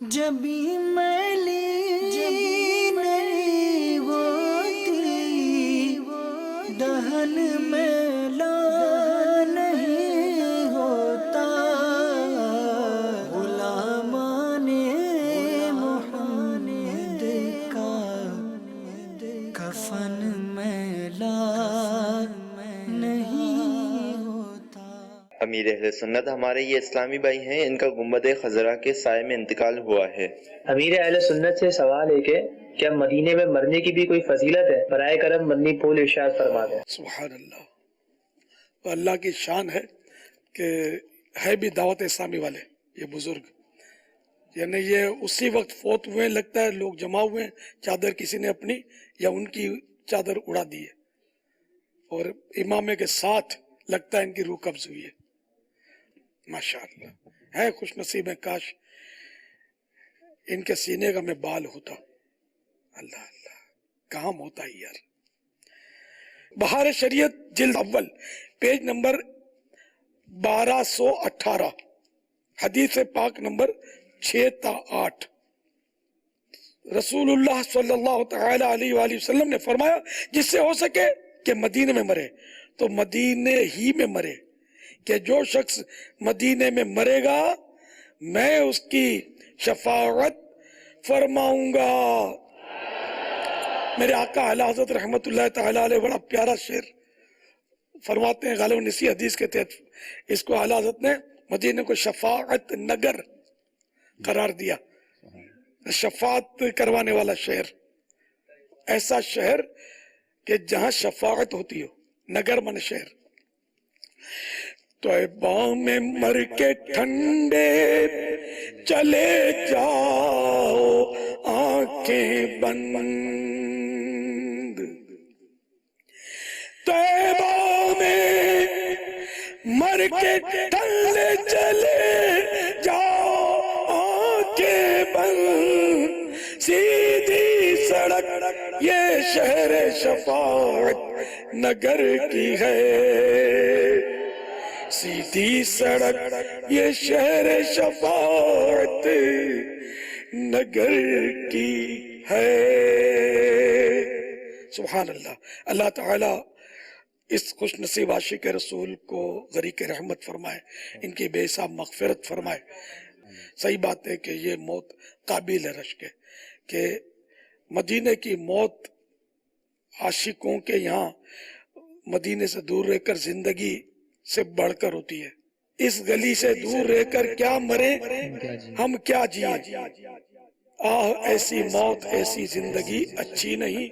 جبھی میلی نہیں ہوتی دہن میلا نہیں ہوتا، غلامان محمد کا کفن میلا نہیں ہوتا۔ امیر اہل سنت ہمارے یہ اسلامی بھائی ہیں، ان کا گنبد خضرا کے سائے میں انتقال ہوا ہے۔ امیر اہل سنت سے سوال ہے کہ کیا مدینے میں مرنے کی بھی کوئی فضیلت ہے؟ برائے کرم مدنی پھول ارشاد فرما دیں۔ سبحان اللہ، اللہ کی شان ہے کہ ہے بھی دعوت اسلامی والے یہ بزرگ، یعنی یہ اسی وقت فوت ہوئے، لگتا ہے لوگ جمع ہوئے ہیں، چادر کسی نے اپنی یا ان کی چادر اڑا دی ہے، اور امامے کے ساتھ لگتا ہے ان کی روح قبض ہوئی ہے۔ ماشاءاللہ ہے خوش نصیب ہے، کاش ان کے سینے کا میں بال ہوتا۔ اللہ اللہ کہاں ہوتا ہے یار۔ بہار شریعت جلد اول پیج نمبر 1218 حدیث پاک نمبر 6 تا 8، رسول اللہ صلی اللہ تعالی علیہ وآلہ وسلم نے فرمایا جس سے ہو سکے کہ مدینے میں مرے تو مدینے ہی میں مرے، کہ جو شخص مدینے میں مرے گا میں اس کی شفاعت فرماؤں گا۔ میرے آقا اعلی حضرت رحمت اللہ تعالی علیہ بڑا پیارا شعر فرماتے ہیں، غالباً اسی حدیث کے تحت اس کو اعلی حضرت نے مدینے کو شفاعت نگر قرار دیا، شفاعت کروانے والا شہر، ایسا شہر کہ جہاں شفاعت ہوتی ہو، نگر من شہر۔ طیبہ میں مر کے ٹھنڈے چلے جاؤ آنکھیں بند، طیبہ میں مر کے ٹھنڈے چلے جاؤ آنکھیں بند، سیدھی سڑک یہ شہر شفاعت نگر کی ہے، سیدھی سڑک یہ شہر شفاعت نگر کی ہے۔ سبحان اللہ، اللہ تعالی اس خوش نصیب عاشق رسول کو غریق رحمت فرمائے، ان کی بے حساب مغفرت فرمائے۔ صحیح بات ہے کہ یہ موت قابل رشک ہے، کہ مدینے کی موت عاشقوں کے یہاں مدینے سے دور رہ کر زندگی سے بڑھ کر ہوتی ہے۔ اس گلی سے دور رہ کر کیا مرے ہم کیا جیے، آہ ایسی موت ایسی زندگی اچھی نہیں،